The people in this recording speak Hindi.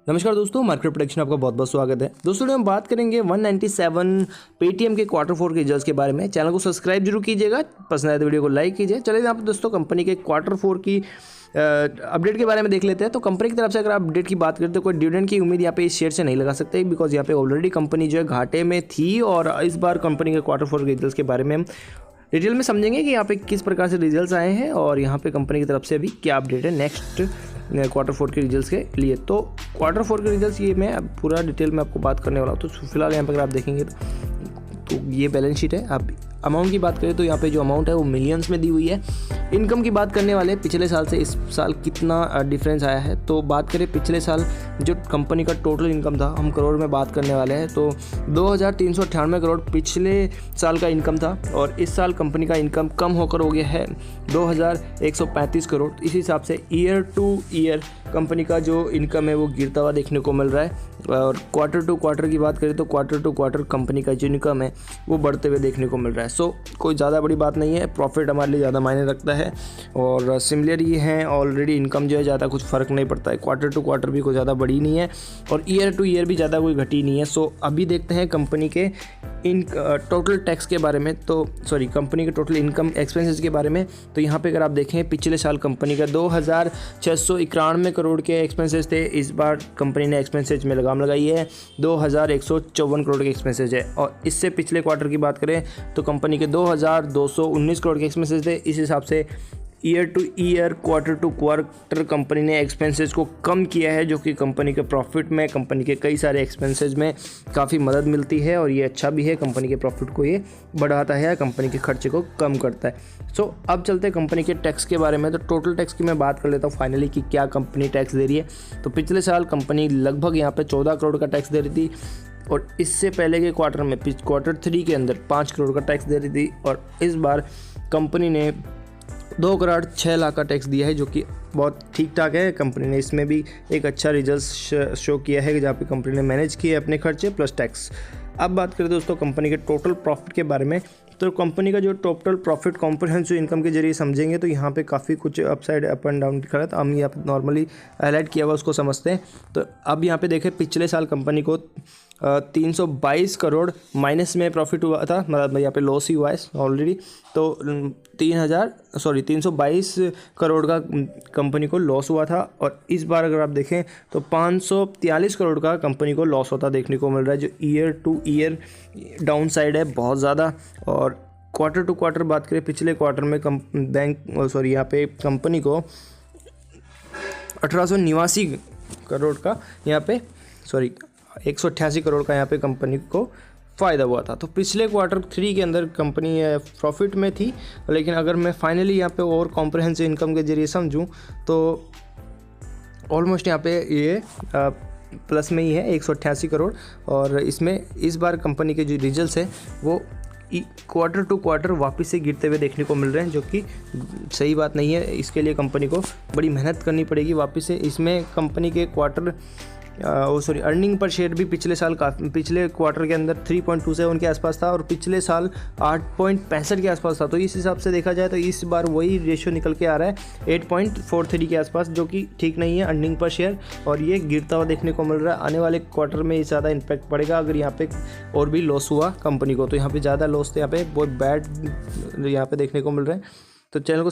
नमस्कार दोस्तों, मार्केट प्रेडिक्शन आपका बहुत बहुत स्वागत है। दोस्तों हम बात करेंगे 197 पेटीएम के Q4 के रिजल्ट्स के बारे में। चैनल को सब्सक्राइब जरूर कीजिएगा, पसंद आए तो वीडियो को लाइक कीजिए। चलिए यहाँ पर दोस्तों कंपनी के Q4 की अपडेट के बारे में देख लेते हैं। तो कंपनी की तरफ से अगर आप अपडेट की बात करें तो कोई डिविडेंड की उम्मीद यहाँ पे इस शेयर से नहीं लगा सकते, बिकॉज यहाँ पे ऑलरेडी कंपनी जो है घाटे में थी। और इस बार कंपनी के Q4 के रिजल्ट्स के बारे में हम डिटेल में समझेंगे कि यहाँ पे किस प्रकार से रिजल्ट्स आए हैं और यहाँ पे कंपनी की तरफ से अभी क्या अपडेट है नेक्स्ट Q4 के रिजल्ट्स के लिए। तो Q4 के रिजल्ट्स ये मैं अब पूरा डिटेल में आपको बात करने वाला हूँ। तो फिलहाल यहाँ पर अगर आप देखेंगे तो ये बैलेंस शीट है। आप अमाउंट की बात करें तो यहाँ पे जो अमाउंट है वो मिलियंस में दी हुई है। इनकम की बात करने वाले पिछले साल से इस साल कितना डिफरेंस आया है, तो बात करें पिछले साल जो कंपनी का टोटल इनकम था, हम करोड़ में बात करने वाले हैं। तो 2398 करोड़ पिछले साल का इनकम था और इस साल कंपनी का इनकम कम होकर हो गया है 2135 करोड़। इस हिसाब से ईयर टू ईयर कंपनी का जो इनकम है वो गिरता हुआ देखने को मिल रहा है। और क्वार्टर टू क्वार्टर की बात करें तो क्वार्टर टू क्वार्टर कंपनी का जो इनकम है वो बढ़ते हुए देखने को मिल रहा है। सो कोई ज़्यादा बड़ी बात नहीं है, प्रॉफिट हमारे लिए ज़्यादा मायने रखता है और सिमिलर ही है। ऑलरेडी इनकम जो है ज़्यादा कुछ फ़र्क नहीं पड़ता है, क्वार्टर टू क्वार्टर भी कोई ज़्यादा बड़ी नहीं है और ईयर टू ईयर भी ज़्यादा कोई घटी नहीं है। सो अभी देखते हैं कंपनी के इन टोटल टैक्स के बारे में, तो कंपनी के टोटल इनकम एक्सपेंसेस के बारे में। तो यहाँ पे अगर आप देखें पिछले साल कंपनी का 2691 करोड़ के एक्सपेंसेस थे। इस बार कंपनी ने एक्सपेंसेस में लगाम लगाई है, 2154 करोड़ के एक्सपेंसेस है। और इससे पिछले क्वार्टर की बात करें तो कंपनी के 2219 करोड़ के एक्सपेंसेस थे। इस हिसाब से year to year quarter to quarter company ने एक्सपेंसेस को कम किया है, जो कि कंपनी के प्रॉफिट में, कंपनी के कई सारे एक्सपेंसेस में काफ़ी मदद मिलती है और ये अच्छा भी है। कंपनी के प्रॉफिट को ये बढ़ाता है, कंपनी के खर्चे को कम करता है। सो अब चलते हैं कंपनी के टैक्स के बारे में। तो टोटल टैक्स की मैं बात कर लेता हूँ फाइनली कि क्या कंपनी टैक्स दे रही है। तो पिछले साल कंपनी लगभग यहाँ पर 14 करोड़ का टैक्स दे रही थी और इससे पहले के क्वार्टर में Q3 के अंदर 5 करोड़ का टैक्स दे रही थी। और इस बार कंपनी ने 2 करोड़ 6 लाख का टैक्स दिया है, जो कि बहुत ठीक ठाक है। कंपनी ने इसमें भी एक अच्छा रिजल्ट शो किया है, जहाँ पे कंपनी ने मैनेज किए अपने खर्चे प्लस टैक्स। अब बात करें दोस्तों कंपनी के टोटल प्रॉफिट के बारे में। तो कंपनी का जो टोटल प्रॉफिट कॉम्प्रिहेंसिव इनकम के जरिए समझेंगे तो यहाँ पे काफ़ी कुछ अपसाइड अप एंड डाउन दिखा रहा है। तो हम यहाँ पे नॉर्मली हाईलाइट किया हुआ उसको समझते हैं। तो अब यहाँ पे देखें पिछले साल कंपनी को 322 करोड़ माइनस में प्रॉफिट हुआ था, मतलब यहाँ पे लॉस ही हुआ है ऑलरेडी। तो 322 करोड़ का कंपनी को लॉस हुआ था। और इस बार अगर आप देखें तो 543 करोड़ का कंपनी को लॉस होता देखने को मिल रहा है, जो year to year down side है बहुत ज़्यादा। और क्वार्टर टू क्वार्टर बात करें पिछले क्वार्टर में यहाँ पे कंपनी को 1889 करोड़ का यहाँ पे 188 करोड़ का यहाँ पे कंपनी को फ़ायदा हुआ था। तो पिछले Q3 के अंदर कंपनी प्रॉफिट में थी, लेकिन अगर मैं फाइनली यहाँ पे और कॉम्प्रिहेंसिव इनकम के जरिए समझूं तो ऑलमोस्ट यहाँ पे ये प्लस में ही है 188 करोड़। और इसमें इस बार कंपनी के जो रिजल्ट्स हैं वो क्वार्टर टू क्वार्टर वापस से गिरते हुए देखने को मिल रहे हैं, जो कि सही बात नहीं है। इसके लिए कंपनी को बड़ी मेहनत करनी पड़ेगी वापस से। इसमें कंपनी के अर्निंग पर शेयर भी पिछले क्वार्टर के अंदर 3.27 के आसपास था और पिछले साल 8.65 के आसपास था। तो इस हिसाब से देखा जाए तो इस बार वही रेशियो निकल के आ रहा है 8.43 के आसपास, जो कि ठीक नहीं है अर्निंग पर शेयर, और ये गिरता हुआ देखने को मिल रहा है। आने वाले क्वार्टर में ज़्यादा इम्पैक्ट पड़ेगा अगर यहाँ पे और भी लॉस हुआ कंपनी को। तो यहाँ पे ज़्यादा लॉस थे, यहाँ पे बहुत बैड यहाँ पे देखने को मिल रहा है। तो चैनल को